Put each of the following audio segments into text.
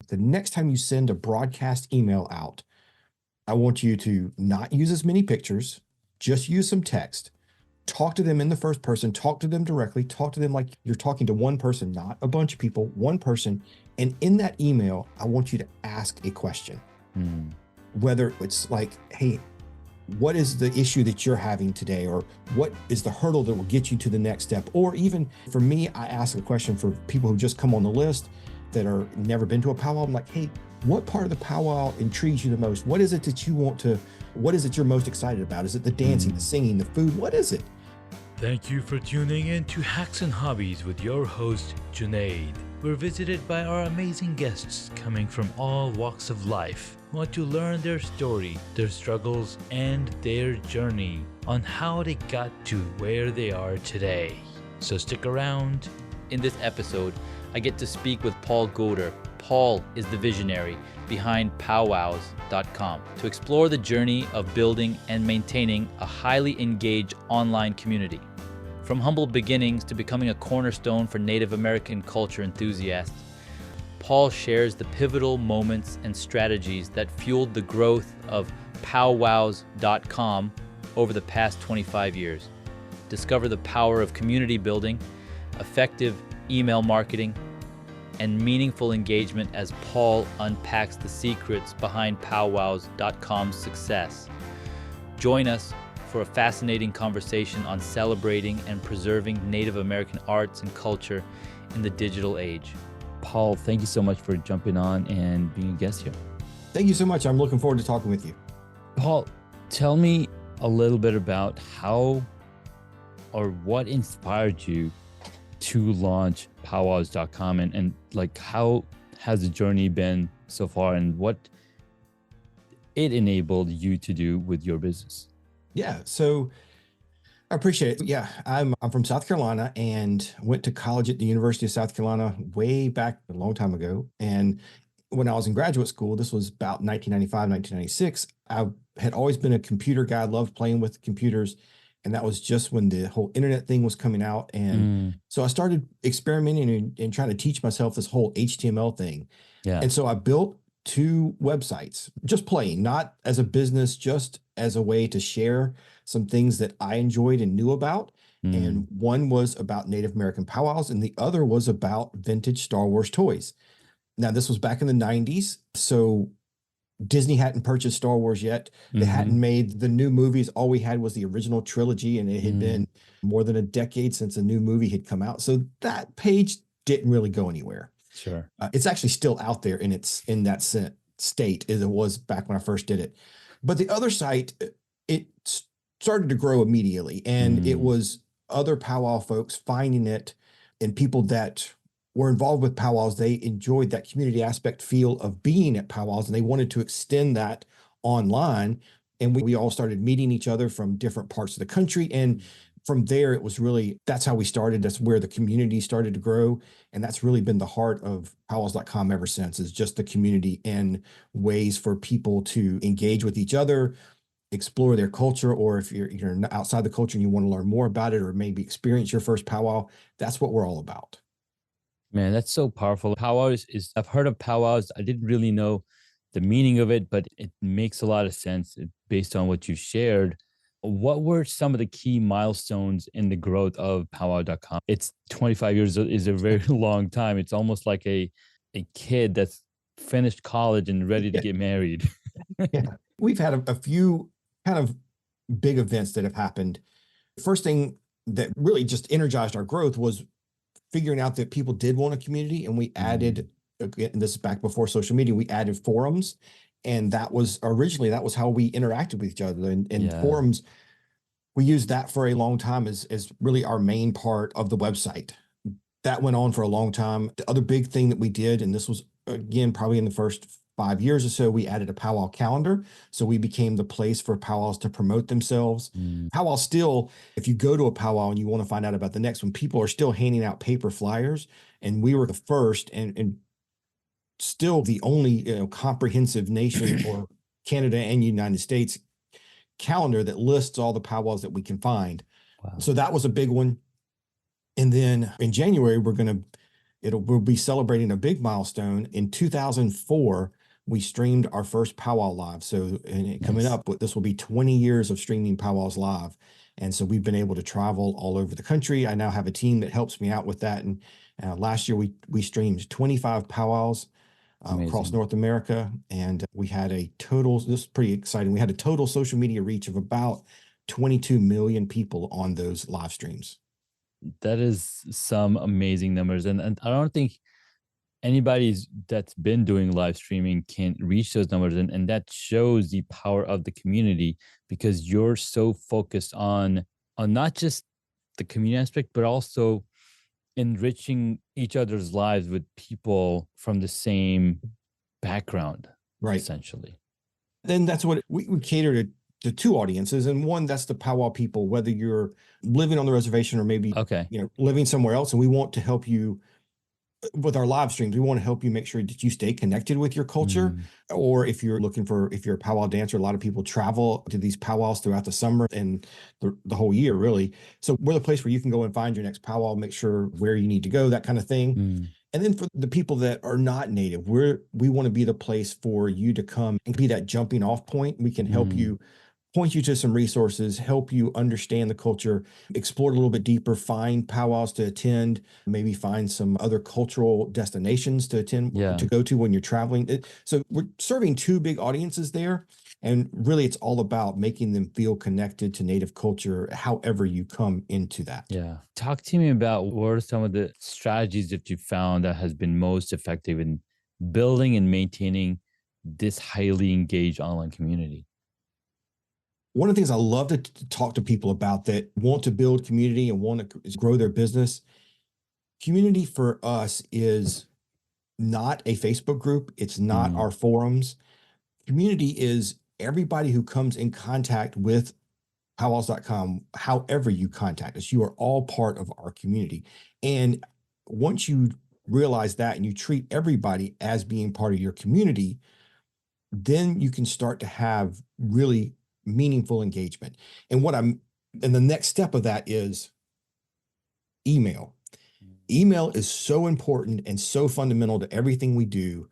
the next time you send a broadcast email out, I want you to not use as many pictures, just use some text. Talk to them in the first person, talk to them directly, talk to them like you're talking to one person, not a bunch of people, one person. And in that email, I want you to ask a question. Whether it's like, hey, what is the issue that you're having today? Or what is the hurdle that will get you to the next step? Or even for me, I ask a question for people who just come on the list that are never been to a powwow. I'm like, hey, what part of the powwow intrigues you the most? What is it that you want to, what is it you're most excited about? Is it the dancing, the singing, the food? What is it? Thank you for tuning in to Hacks and Hobbies with your host, Junaid. We're visited by our amazing guests coming from all walks of life. We want to learn their story, their struggles, and their journey on how they got to where they are today. So stick around. In this episode, I get to speak with Paul Gowder. Paul is the visionary behind powwows.com to explore the journey of building and maintaining a highly engaged online community. From humble beginnings to becoming a cornerstone for Native American culture enthusiasts, Paul shares the pivotal moments and strategies that fueled the growth of powwows.com over the past 25 years. Discover the power of community building, effective email marketing, and meaningful engagement as Paul unpacks the secrets behind powwows.com's success. Join us for a fascinating conversation on celebrating and preserving Native American arts and culture in the digital age. Paul, thank you so much for jumping on and being a guest here. Thank you so much. I'm looking forward to talking with you. Paul, tell me a little bit about how or what inspired you to launch powwows.com and like how has the journey been so far and what it enabled you to do with your business? Yeah, so I appreciate it. Yeah, I'm from South Carolina and went to college at the University of South Carolina way back a long time ago. And when I was in graduate school, this was about 1995, 1996, I had always been a computer guy, loved playing with computers. And that was just when the whole internet thing was coming out. And so I started experimenting and trying to teach myself this whole HTML thing. Yeah. And so I built 2 websites, just playing, not as a business, just as a way to share some things that I enjoyed and knew about. And one was about Native American powwows, and the other was about vintage Star Wars toys. Now, this was back in the 90s, so Disney hadn't purchased Star Wars yet. They hadn't made the new movies. All we had was the original trilogy, and it had been more than a decade since a new movie had come out. So that page didn't really go anywhere. Sure. It's actually still out there in that state as it was back when I first did it. But the other site, it started to grow immediately, and it was other powwow folks finding it, and people that were involved with powwows. They enjoyed that community aspect feel of being at powwows, and they wanted to extend that online. And we all started meeting each other from different parts of the country. And from there, it was really, that's how we started. That's where the community started to grow. And that's really been the heart of powwows.com ever since, is just the community and ways for people to engage with each other, explore their culture, or if you're outside the culture and you want to learn more about it or maybe experience your first powwow, that's what we're all about. Man, that's so powerful. Powwows is, I've heard of powwows. I didn't really know the meaning of it, but it makes a lot of sense based on what you shared. What were some of the key milestones in the growth of powwow.com? It's 25 years is a very long time. It's almost like a kid that's finished college and ready to get married. Yeah. We've had a few kind of big events that have happened. First thing that really just energized our growth was figuring out that people did want a community, and we added, and this is back before social media, we added forums. And that was originally, that was how we interacted with each other. And forums, we used that for a long time as really our main part of the website. That went on for a long time. The other big thing that we did, and this was again, probably in the first 5 years or so, we added a powwow calendar. So we became the place for powwows to promote themselves. Powwow still, if you go to a powwow and you want to find out about the next one, people are still handing out paper flyers. And we were the first and still the only comprehensive nation or Canada and United States calendar that lists all the powwows that we can find. Wow. So that was a big one. And then in January, we're going to we'll be celebrating a big milestone. In 2004, we streamed our first powwow live. So, coming Nice. up, this will be 20 years of streaming powwows live. And so we've been able to travel all over the country. I now have a team that helps me out with that. And last year we streamed 25 powwows across Amazing. North America. And we had a total, this is pretty exciting. We had a total social media reach of about 22 million people on those live streams. That is some amazing numbers. And I don't think anybody's that's been doing live streaming can reach those numbers. And that shows the power of the community, because you're so focused on not just the community aspect, but also enriching each other's lives with people from the same background, Right. essentially. Then that's what we cater to two audiences. And one, that's the powwow people, whether you're living on the reservation or maybe, Okay. living somewhere else. And we want to help you with our live streams. We want to help you make sure that you stay connected with your culture. Mm, Or if you're if you're a powwow dancer, a lot of people travel to these powwows throughout the summer and the whole year, really. So we're the place where you can go and find your next powwow, make sure where you need to go, that kind of thing. mm, And then for the people that are not native, we want to be the place for you to come and be that jumping off point. We can help mm, you, point you to some resources, help you understand the culture, explore a little bit deeper, find powwows to attend, maybe find some other cultural destinations to attend, yeah. to go to when you're traveling. So we're serving two big audiences there. And really, it's all about making them feel connected to Native culture, however you come into that. Yeah. Talk to me about what are some of the strategies that you found that has been most effective in building and maintaining this highly engaged online community. One of the things I love to talk to people about that want to build community and want to grow their business, community for us is not a Facebook group. It's not Mm, our forums. Community is everybody who comes in contact with powwows.com, however you contact us. You are all part of our community. And once you realize that and you treat everybody as being part of your community, then you can start to have really meaningful engagement. And the next step of that is email. Email is so important and so fundamental to everything we do.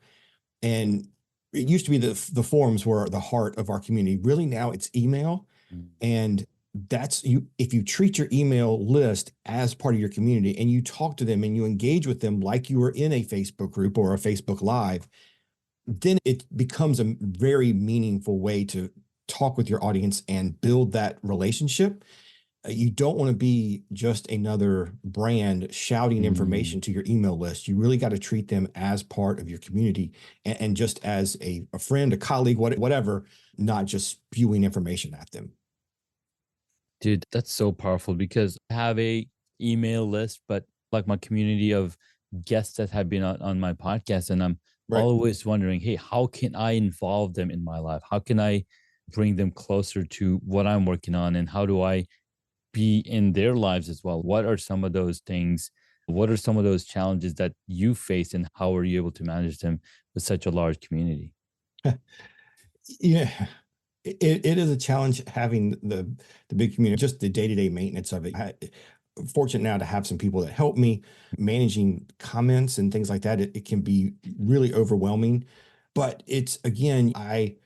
And it used to be the forums were the heart of our community. Really now it's email. mm, And that's you. If you treat your email list as part of your community and you talk to them and you engage with them like you were in a Facebook group or a Facebook Live, then it becomes a very meaningful way to talk with your audience and build that relationship. You don't want to be just another brand shouting mm. information to your email list. You really got to treat them as part of your community and just as a friend, a colleague, whatever, not just spewing information at them. Dude, that's so powerful, because I have a email list, but like my community of guests that have been on my podcast, and I'm Right. always wondering, hey, how can I involve them in my life? How can I bring them closer to what I'm working on? And how do I be in their lives as well? What are some of those things? What are some of those challenges that you face, and how are you able to manage them with such a large community? Yeah. It is a challenge having the big community, just the day-to-day maintenance of it. Fortunate now to have some people that help me managing comments and things like that. It can be really overwhelming, but it's, again, I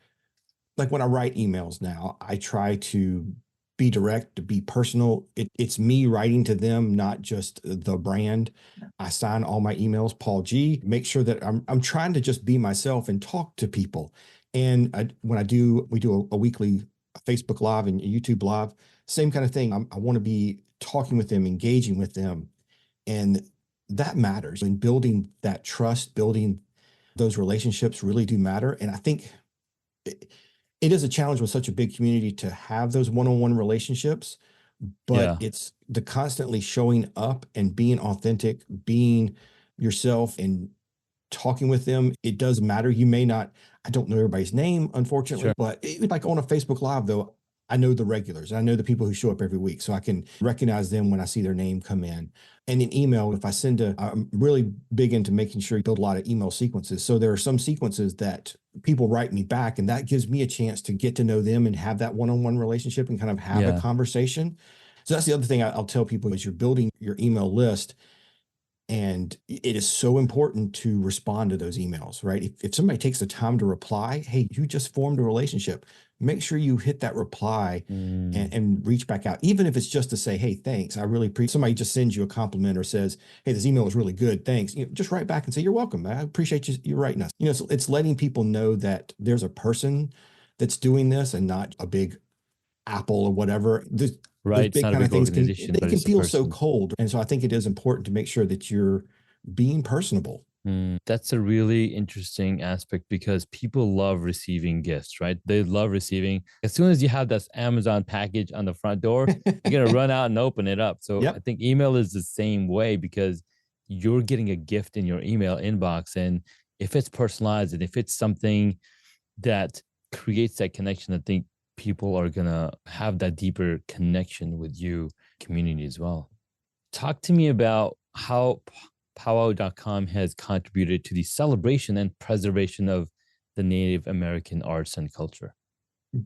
like when I write emails now, I try to be direct, to be personal. It's me writing to them, not just the brand. I sign all my emails, Paul G. Make sure that I'm trying to just be myself and talk to people. And when we do a weekly Facebook Live and YouTube Live, same kind of thing. I want to be talking with them, engaging with them, and that matters. And building that trust, building those relationships really do matter. And I think it is a challenge with such a big community to have those one-on-one relationships, but Yeah, it's the constantly showing up and being authentic, being yourself and talking with them. It does matter. You may not, I don't know everybody's name, unfortunately, sure. but like on a Facebook Live, though, I know the regulars. I know the people who show up every week, so I can recognize them when I see their name come in. And in email, if I I'm really big into making sure you build a lot of email sequences. So there are some sequences that people write me back, and that gives me a chance to get to know them and have that one-on-one relationship and kind of have a Yeah. conversation. So that's the other thing I'll tell people as you're building your email list. And it is so important to respond to those emails, right? If somebody takes the time to reply, hey, you just formed a relationship, make sure you hit that reply and reach back out. Even if it's just to say, hey, thanks. I really appreciate somebody just sends you a compliment or says, hey, this email was really good. Thanks. Just write back and say, you're welcome. I appreciate you writing us. So it's letting people know that there's a person that's doing this and not a big Apple or whatever. Those It's big not a kind of big things organization, they but can it's a feel so person. cold. And so I think it is important to make sure that you're being personable. That's a really interesting aspect because people love receiving gifts, right? They love receiving. As soon as you have that Amazon package on the front door, you're going to run out and open it up. So I Yep. think email is the same way because you're getting a gift in your email inbox. And if it's personalized and if it's something that creates that connection, I think people are going to have that deeper connection with you, community as well. Talk to me about how powwow.com has contributed to the celebration and preservation of the Native American arts and culture.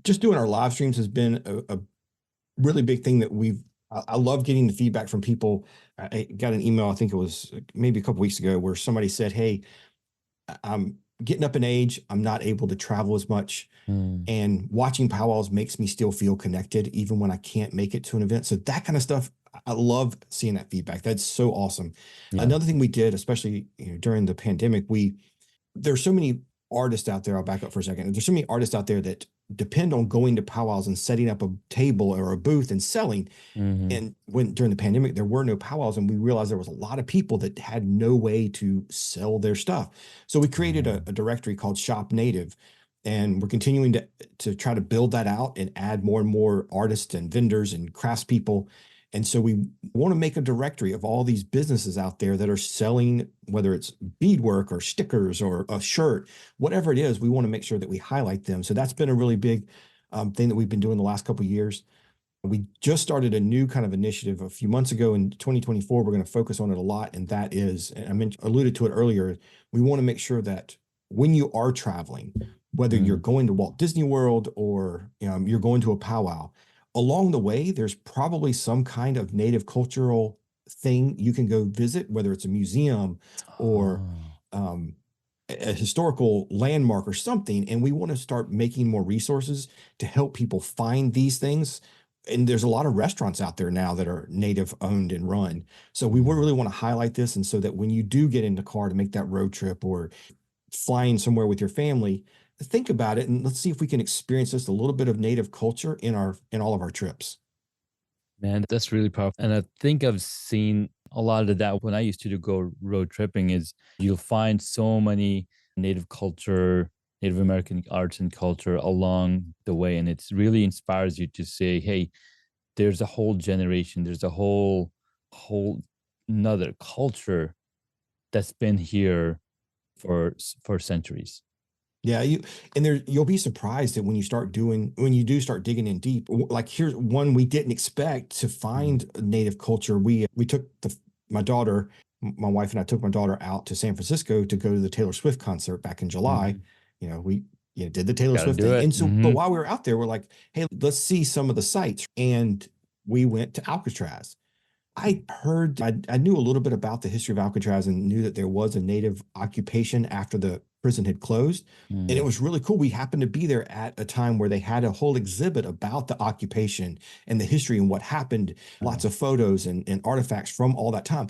Just doing our live streams has been a really big thing that I love getting the feedback from people. I got an email, I think it was maybe a couple weeks ago, where somebody said, hey, I'm getting up in age. I'm not able to travel as much. And watching powwows makes me still feel connected, even when I can't make it to an event. So that kind of stuff, I love seeing that feedback. That's so awesome. Yeah. Another thing we did, especially during the pandemic, there's so many artists out there. I'll back up for a second. There's so many artists out there that depend on going to powwows and setting up a table or a booth and selling. And during the pandemic, there were no powwows, and we realized there was a lot of people that had no way to sell their stuff. So we created a directory called Shop Native, and we're continuing to try to build that out and add more and more artists and vendors and craftspeople. And so we want to make a directory of all these businesses out there that are selling, whether it's beadwork or stickers or a shirt, whatever it is, we want to make sure that we highlight them. So that's been a really big thing that we've been doing the last couple of years. We just started a new kind of initiative a few months ago. In 2024, we're going to focus on it a lot. And that is, and I alluded to it earlier, we want to make sure that when you are traveling, whether you're going to Walt Disney World or you're going to a powwow, along the way, there's probably some kind of native cultural thing you can go visit, whether it's a museum or a historical landmark or something. And we want to start making more resources to help people find these things. And there's a lot of restaurants out there now that are native owned and run. So we really want to highlight this. And so that when you do get in the car to make that road trip or flying somewhere with your family, think about it and let's see if we can experience just a little bit of native culture in all of our trips. Man, that's really powerful. And I think I've seen a lot of that when I used to go road tripping is you'll find so many native culture, Native American arts and culture along the way. And it's really inspires you to say, hey, there's a whole generation, there's a whole another culture that's been here for centuries. Yeah, you'll be surprised that when you do start digging in deep. Like here's one we didn't expect to find native culture. We took my daughter, my wife and I took my daughter out to San Francisco to go to the Taylor Swift concert back in July. We did the Taylor Swift thing. And so, but while we were out there, we're like, hey, let's see some of the sites. And we went to Alcatraz. I knew a little bit about the history of Alcatraz and knew that there was a native occupation after the prison had closed. And it was really cool. We happened to be there at a time where they had a whole exhibit about the occupation and the history and what happened, lots of photos and artifacts from all that time.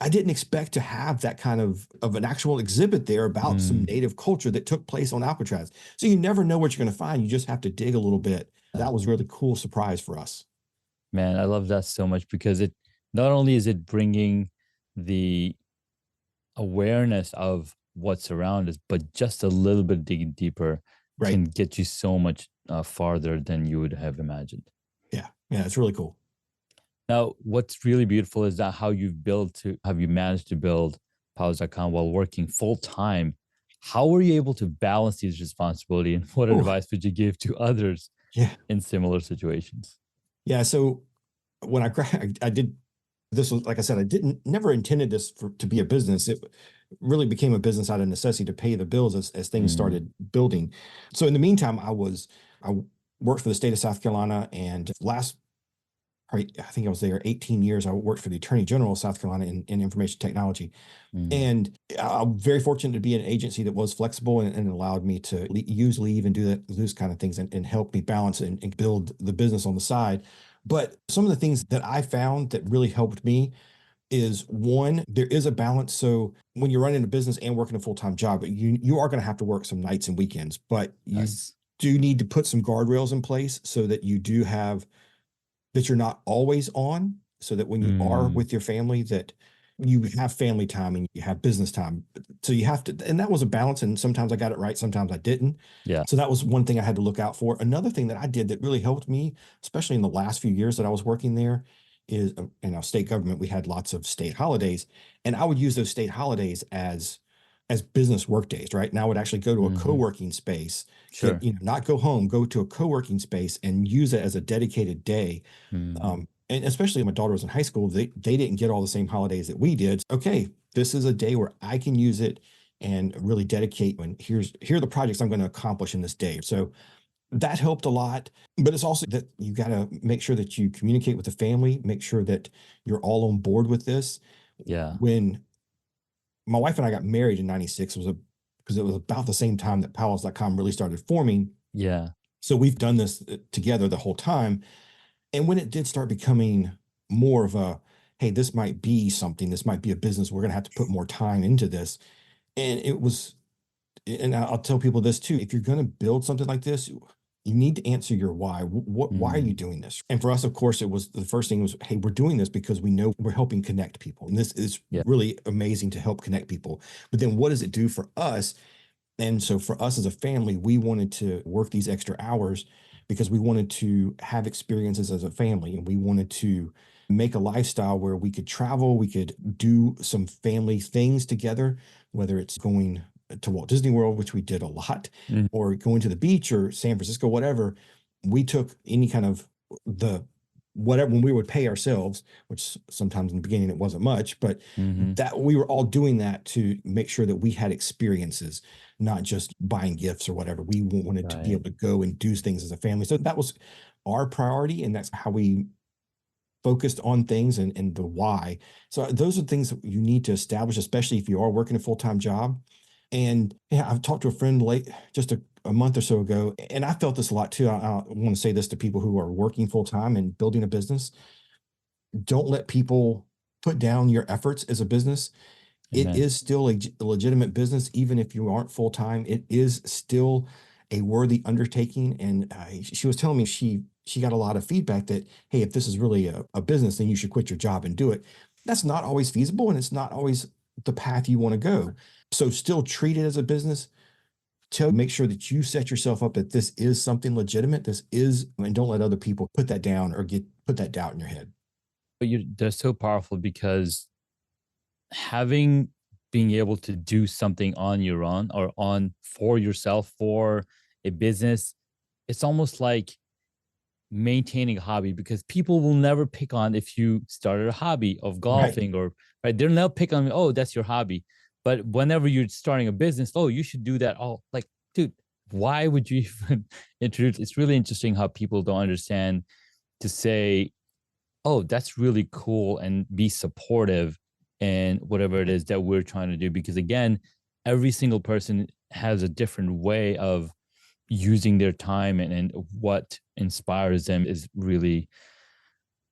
I didn't expect to have that kind of an actual exhibit there about some native culture that took place on Alcatraz. So you never know what you're going to find. You just have to dig a little bit. That was a really cool surprise for us. Man, I love that so much because it not only is it bringing the awareness of what's around us, but just a little bit digging deeper can get you so much farther than you would have imagined. Yeah, it's really cool. Now, what's really beautiful is that how you managed to build powwows.com while working full time. How were you able to balance these responsibilities, and what advice would you give to others in similar situations? Yeah, so when I did this, was like I said, never intended this to be a business. It really became a business out of necessity to pay the bills as things started building. So in the meantime, I worked for the state of South Carolina, and last probably, I think I was there 18 years. I worked for the Attorney General of South Carolina in information technology. Mm. And I'm very fortunate to be in an agency that was flexible and allowed me to use leave and do those kind of things and help me balance and build the business on the side. But some of the things that I found that really helped me is one, there is a balance. So when you're running a business and working a full-time job, you are going to have to work some nights and weekends, but you Yes. do need to put some guardrails in place so that you do have that you're not always on, so that when you are Mm. with your family, that you have family time and you have business time. So you have to, and that was a balance. And sometimes I got it right, sometimes I didn't. Yeah. So that was one thing I had to look out for. Another thing that I did that really helped me, especially in the last few years that I was working there, is in our state government, we had lots of state holidays, and I would use those state holidays as business work days, right? And I would actually go to a Hmm. co-working space, Sure. not go home, go to a co-working space and use it as a dedicated day. Mm. And especially when my daughter was in high school, they didn't get all the same holidays that we did. Okay, this is a day where I can use it and really dedicate. And here are the projects I'm going to accomplish in this day. So that helped a lot. But it's also that you got to make sure that you communicate with the family, make sure that you're all on board with this. Yeah. When my wife and I got married in '96, because it was about the same time that Powell's.com really started forming. Yeah. So we've done this together the whole time. And when it did start becoming more of a, hey, this might be something, this might be a business, we're going to have to put more time into this. And it was, and I'll tell people this too, if you're going to build something like this, you need to answer your why. Why are you Mm. doing this? And for us, of course, it was the first thing was, hey, we're doing this because we know we're helping connect people. And this is Yeah. really amazing to help connect people. But then what does it do for us? And so for us as a family, we wanted to work these extra hours because we wanted to have experiences as a family and we wanted to make a lifestyle where we could travel, we could do some family things together, whether it's going to Walt Disney World, which we did a lot, Mm. or going to the beach or San Francisco, whatever. We took any kind of the whatever when we would pay ourselves, which sometimes in the beginning it wasn't much, but Hmm. that we were all doing that to make sure that we had experiences, not just buying gifts or whatever. We wanted to be Right. able to go and do things as a family. So that was our priority, and that's how we focused on things and the why. So those are things that you need to establish, especially if you are working a full-time job. And yeah, I've talked to a friend late just a month or so ago, and I felt this a lot too. I want to say this to people who are working full-time and building a business. Don't let people put down your efforts as a business. It Amen. is still a legitimate business, even if you aren't full time. It is still a worthy undertaking. And she was telling me she got a lot of feedback that, hey, if this is really a business, then you should quit your job and do it. That's not always feasible, and it's not always the path you want to go. So still treat it as a business. To make sure that you set yourself up that this is something legitimate. This is, and don't let other people put that down or put that doubt in your head. But they're so powerful because having being able to do something on your own or on for yourself for a business, it's almost like maintaining a hobby because people will never pick on if you started a hobby of Right. golfing or right. They'll never pick on, oh, that's your hobby. But whenever you're starting a business, oh, you should do that. Oh, like, dude, why would you even introduce? It's really interesting how people don't understand to say, oh, that's really cool and be supportive in whatever it is that we're trying to do. Because again, every single person has a different way of using their time and what inspires them is really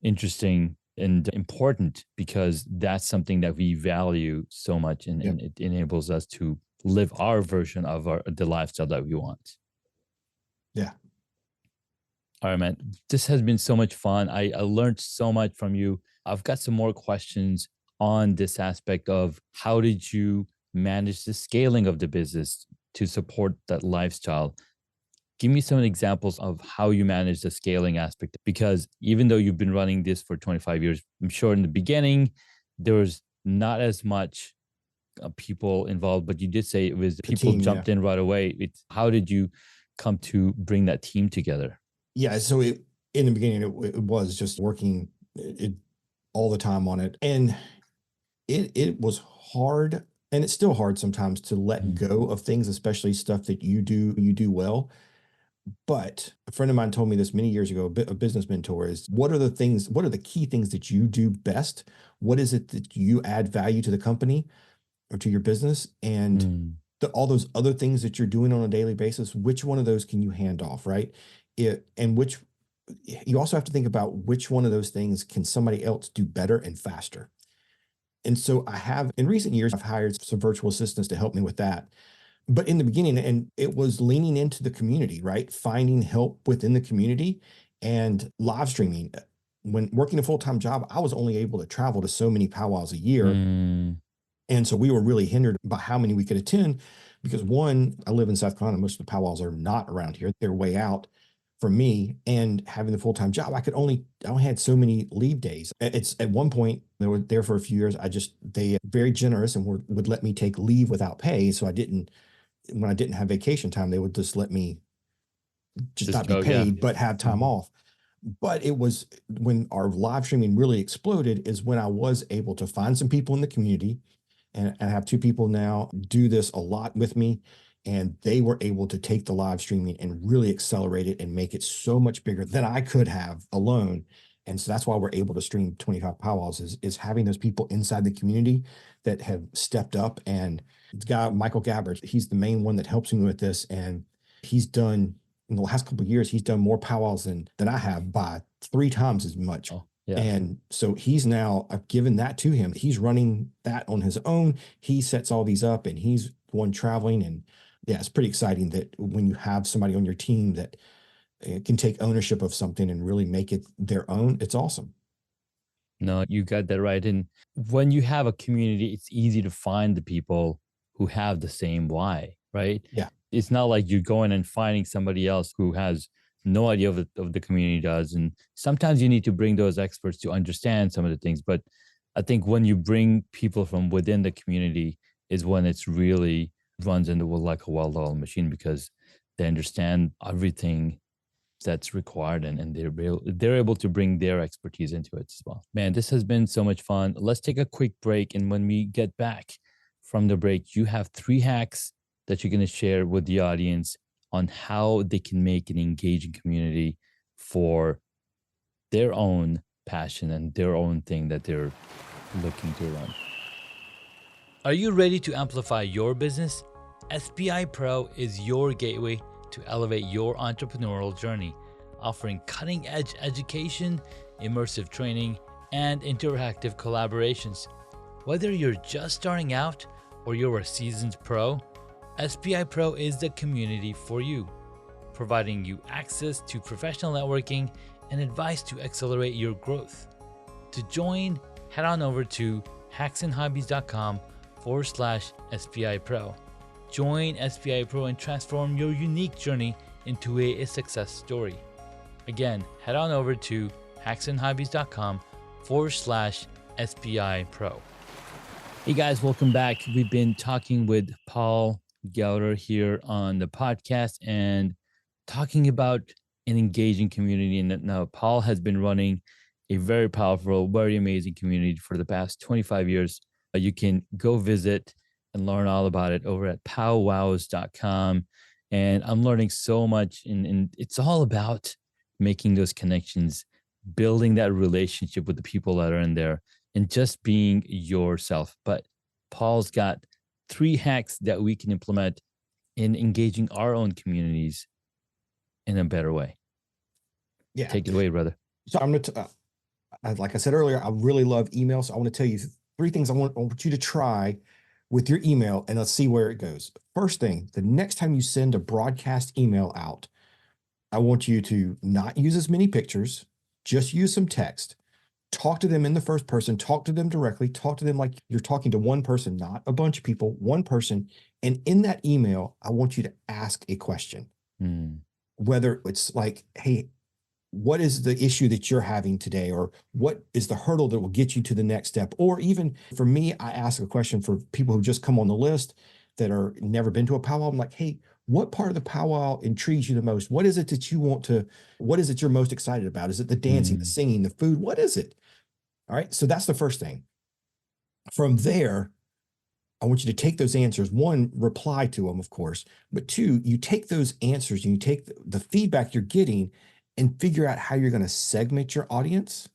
interesting and important because that's something that we value so much Yeah. and it enables us to live our version of the lifestyle that we want. Yeah. All right, man. This has been so much fun. I learned so much from you. I've got some more questions on this aspect of how did you manage the scaling of the business to support that lifestyle? Give me some examples of how you manage the scaling aspect because even though you've been running this for 25 years, I'm sure in the beginning there was not as much people involved, but you did say it was The people team. Yeah. jumped in right away. It's how did you come to bring that team together? Yeah, so in the beginning it was just working it all the time on it, and it was hard, and it's still hard sometimes to let Mm. go of things, especially stuff that you do well. But a friend of mine told me this many years ago, a business mentor, is what are the key things that you do best? What is it that you add value to the company or to your business? And Mm, all those other things that you're doing on a daily basis, which one of those can you hand off, right? And which you also have to think about which one of those things can somebody else do better and faster. And so I have, in recent years, I've hired some virtual assistants to help me with that. But in the beginning, and it was leaning into the community, right? Finding help within the community and live streaming. When working a full-time job, I was only able to travel to so many powwows a year. mm, And so we were really hindered by how many we could attend because one, I live in South Carolina. Most of the powwows are not around here. They're way out for me. And having the full-time job, I only had so many leave days. It's at one point, they were there for a few years. They very generous and would let me take leave without pay. So when I didn't have vacation time, they would just let me just just not be go, yeah. paid, but have time Mhm. off. But it was when our live streaming really exploded is when I was able to find some people in the community, and I have two people now do this a lot with me, and they were able to take the live streaming and really accelerate it and make it so much bigger than I could have alone. And so that's why we're able to stream 25 powwows is having those people inside the community that have stepped up. And the guy, Michael Gabbard, he's the main one that helps me with this. And he's done, in the last couple of years, he's done more powwows than I have by 3 times as much. Oh, yeah. And so I've given that to him. He's running that on his own. He sets all these up and he's one traveling. And yeah, it's pretty exciting that when you have somebody on your team that can take ownership of something and really make it their own, it's awesome. No, you got that right. And when you have a community, it's easy to find the people who have the same why, right? Yeah. It's not like you're going and finding somebody else who has no idea of the community does. And sometimes you need to bring those experts to understand some of the things. But I think when you bring people from within the community is when it's really runs into like a well-oiled machine because they understand everything that's required and they're able to bring their expertise into it as well. Man, this has been so much fun. Let's take a quick break, and when we get back from the break, you have 3 hacks that you're going to share with the audience on how they can make an engaging community for their own passion and their own thing that they're looking to run. Are you ready to amplify your business? SPI Pro is your gateway to elevate your entrepreneurial journey, offering cutting-edge education, immersive training, and interactive collaborations. Whether you're just starting out or you're a seasoned pro, SPI Pro is the community for you, providing you access to professional networking and advice to accelerate your growth. To join, head on over to hacksandhobbies.com/SPI Pro. Join SPI Pro and transform your unique journey into a success story. Again, head on over to hacksandhobbies.com/SPI Pro. Hey guys, welcome back. We've been talking with Paul Gowder here on the podcast and talking about an engaging community. And now Paul has been running a very powerful, very amazing community for the past 25 years. You can go visit and learn all about it over at powwows.com. And I'm learning so much. And it's all about making those connections, building that relationship with the people that are in there, and just being yourself. But Paul's got 3 hacks that we can implement in engaging our own communities in a better way. Yeah. Take it away, brother. So I'm going to, like I said earlier, I really love email. So I want to tell you 3 things I want you to try with your email, and let's see where it goes. First thing, the next time you send a broadcast email out, I want you to not use as many pictures, just use some text. Talk to them in the first person, talk to them directly, talk to them like you're talking to one person, not a bunch of people, one person. And in that email, I want you to ask a question. Whether it's like, hey, what is the issue that you're having today? Or what is the hurdle that will get you to the next step? Or even for me, I ask a question for people who just come on the list that are never been to a powwow. I'm like, hey, what part of the powwow intrigues you the most? What is it that what is it you're most excited about? Is it the dancing, the singing, the food? What is it? All right. So that's the first thing. From there, I want you to take those answers. One, reply to them, of course, but two, you take those answers and you take the feedback you're getting and figure out how you're going to segment your audience.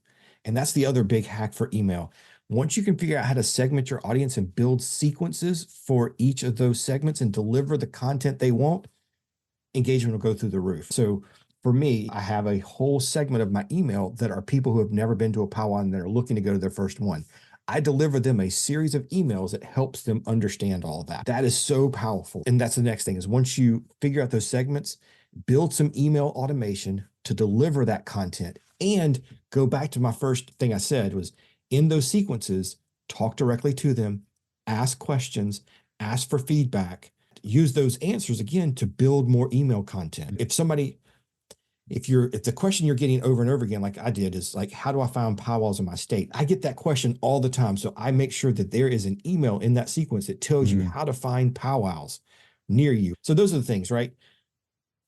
And that's the other big hack for email. Once you can figure out how to segment your audience and build sequences for each of those segments and deliver the content they want, engagement will go through the roof. So for me, I have a whole segment of my email that are people who have never been to a powwow and that are looking to go to their first one. I deliver them a series of emails that helps them understand all of that. That is so powerful. And that's the next thing is once you figure out those segments, build some email automation to deliver that content and go back to my first thing I said was in those sequences, talk directly to them, ask questions, ask for feedback, use those answers again to build more email content. If the question you're getting over and over again, like I did, is like, how do I find powwows in my state? I get that question all the time. So I make sure that there is an email in that sequence that tells you how to find powwows near you. So those are the things, right?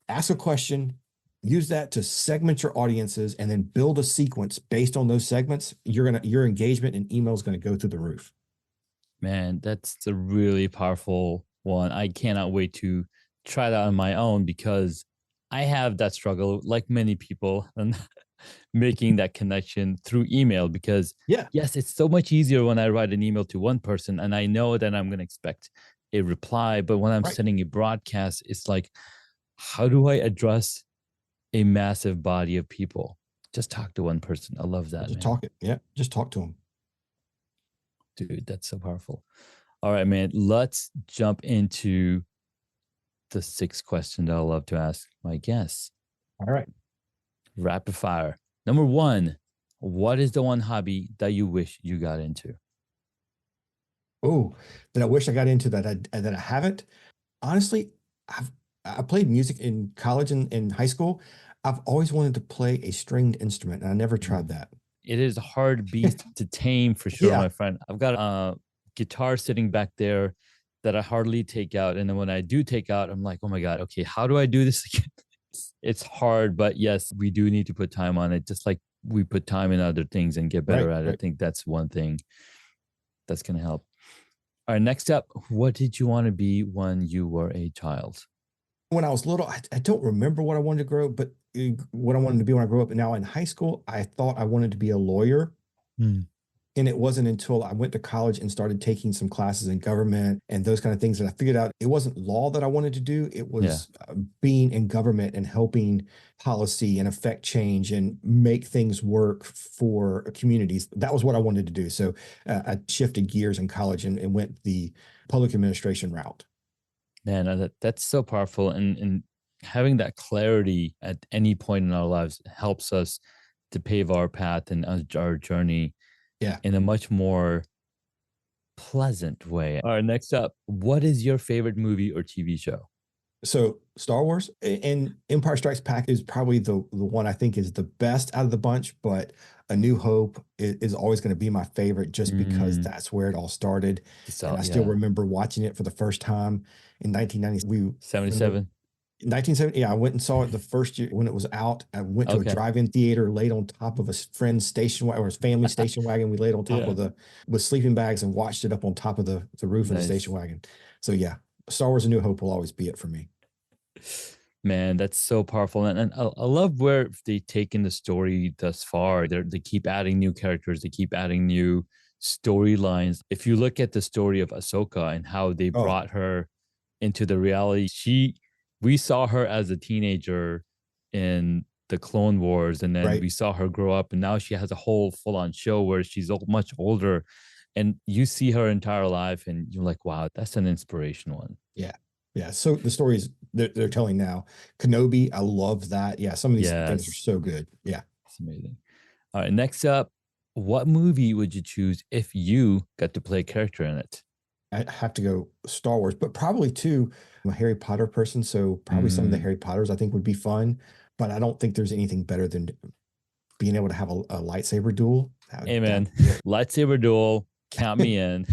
Ask a question, use that to segment your audiences, and then build a sequence based on those segments. Your engagement and email is going to go through the roof. Man, that's a really powerful one. I cannot wait to try that on my own because I have that struggle, like many people, and making that connection through email. Because yes, it's so much easier when I write an email to one person and I know that I'm going to expect a reply. But when I'm sending a broadcast, it's like, how do I address a massive body of people? Just talk to one person. I love that. Just talk it. Yeah, just talk to them. Dude, that's so powerful. All right, man. Let's jump into the 6th question that I love to ask my guests. All right. Rapid fire. Number 1, what is the one hobby that you wish you got into? Oh, that I wish I got into that I haven't. Honestly, I played music in college and in high school. I've always wanted to play a stringed instrument, and I never tried that. It is a hard beast to tame for sure, my friend. I've got a guitar sitting back there that I hardly take out. And then when I do take out, I'm like, oh my God, okay, how do I do this again? It's hard, but yes, we do need to put time on it. Just like we put time in other things and get better at it. I think that's one thing that's going to help. All right, next up, what did you want to be when you were a child? When I was little, I don't remember what I wanted to grow, but what I wanted to be when I grew up. And now in high school, I thought I wanted to be a lawyer. And it wasn't until I went to college and started taking some classes in government and those kind of things that I figured out it wasn't law that I wanted to do. It was being in government and helping policy and affect change and make things work for communities. That was what I wanted to do. So I shifted gears in college and went the public administration route. Man, that's so powerful. And having that clarity at any point in our lives helps us to pave our path and our journey in a much more pleasant way. All right, next up, what is your favorite movie or TV show? So Star Wars and Empire Strikes Back is probably the one I think is the best out of the bunch, but A New Hope is always going to be my favorite just because that's where it all started. And I still remember watching it for the first time in 1990. 1970. Yeah, I went and saw it the first year when it was out. I went to a drive-in theater, laid on top of a friend's station wagon or his family station wagon. We laid on top of with sleeping bags and watched it up on top of the roof of the station wagon. So yeah, Star Wars: A New Hope will always be it for me. Man, that's so powerful. And I love where they've taken the story thus far. They keep adding new characters. They keep adding new storylines. If you look at the story of Ahsoka and how they brought her into the reality, we saw her as a teenager in the Clone Wars, and then we saw her grow up, and now she has a whole full-on show where she's much older, and you see her entire life, and you're like, wow, that's an inspiration one. Yeah. So the stories they're telling now, Kenobi, I love that. Yeah, some of these things are so good. Yeah, it's amazing. All right, next up, what movie would you choose if you got to play a character in it? I have to go Star Wars, but probably too, I'm a Harry Potter person, so probably some of the Harry Potters I think would be fun, but I don't think there's anything better than being able to have a lightsaber duel. Amen. Lightsaber duel, count me in.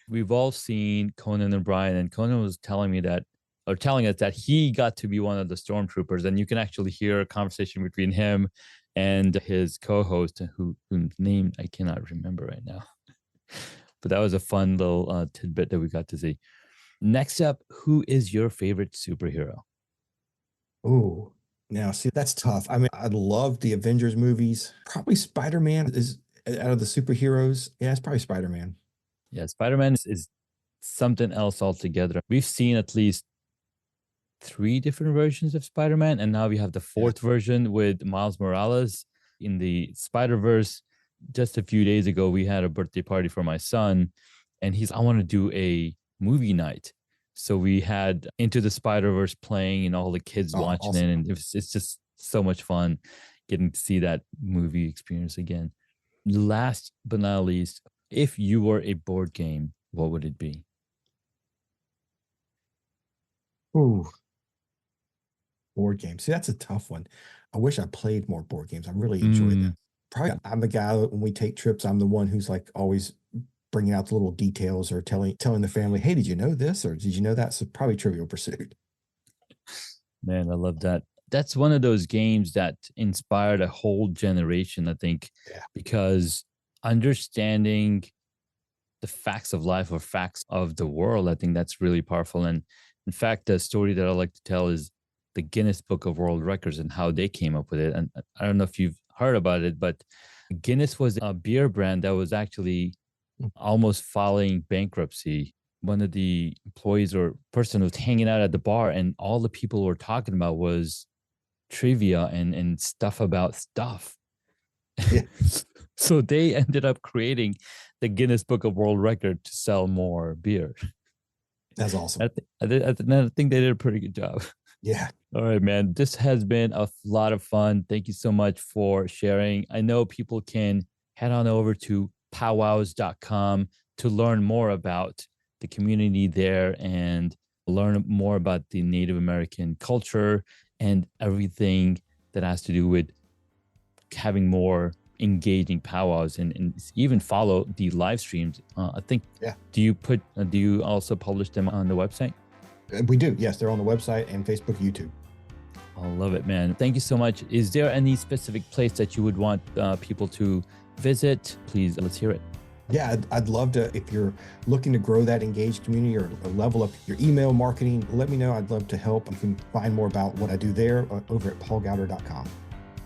We've all seen Conan O'Brien, and Conan was telling us that he got to be one of the stormtroopers, and you can actually hear a conversation between him and his co-host, whose name I cannot remember right now. But that was a fun little tidbit that we got to see. Next up, who is your favorite superhero? Oh, now see, that's tough. I mean, I love the Avengers movies. Probably Spider-Man is out of the superheroes. Yeah, it's probably Spider-Man. Yeah, Spider-Man is something else altogether. We've seen at least 3 different versions of Spider-Man, and now we have the 4th version with Miles Morales in the Spider-Verse. Just a few days ago, we had a birthday party for my son, and I want to do a movie night. So we had Into the Spider-Verse playing and all the kids watching awesome. it, and it's just so much fun getting to see that movie experience again. Last but not least, if you were a board game, what would it be? Ooh, board games. See, that's a tough one. I wish I played more board games. I really enjoy them. Probably I'm the guy that when we take trips, I'm the one who's like always bringing out the little details or telling the family, hey, did you know this or did you know that? So probably Trivial Pursuit. Man, I love that. That's one of those games that inspired a whole generation, I think, because understanding the facts of life or facts of the world, I think that's really powerful. And in fact, the story that I like to tell is the Guinness Book of World Records and how they came up with it. And I don't know if you've heard about it, but Guinness was a beer brand that was actually almost filing bankruptcy. One of the employees or person was hanging out at the bar, and all the people were talking about was trivia and stuff about stuff. Yeah. So they ended up creating the Guinness Book of World Record to sell more beer. That's awesome. I think they did a pretty good job. Yeah. All right, man. This has been a lot of fun. Thank you so much for sharing. I know people can head on over to powwows.com to learn more about the community there and learn more about the Native American culture and everything that has to do with having more engaging powwows and even follow the live streams. I think, do you also publish them on the website? We do. Yes, they're on the website and Facebook, YouTube. I love it, man. Thank you so much. Is there any specific place that you would want people to visit? Please, let's hear it. Yeah, I'd love to. If you're looking to grow that engaged community or level up your email marketing, let me know. I'd love to help. You can find more about what I do there over at paulgowder.com.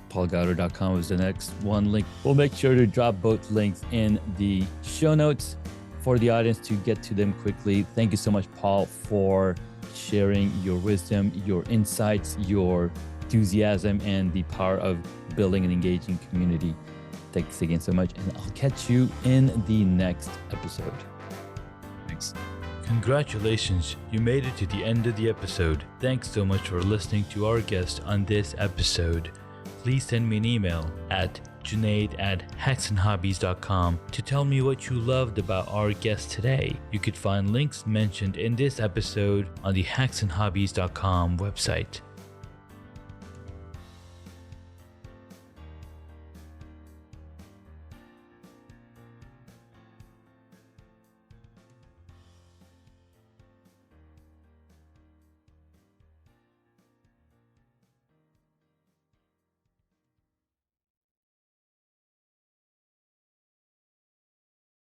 paulgowder.com is the next one link. We'll make sure to drop both links in the show notes for the audience to get to them quickly. Thank you so much, Paul, for sharing your wisdom, your insights, your enthusiasm, and the power of building an engaging community. Thanks again so much, and I'll catch you in the next episode. Thanks. Congratulations, you made it to the end of the episode. Thanks so much for listening to our guest on this episode. Please send me an email at junaid@hacksandhobbies.com to tell me what you loved about our guest today. You could find links mentioned in this episode on the hacksandhobbies.com website.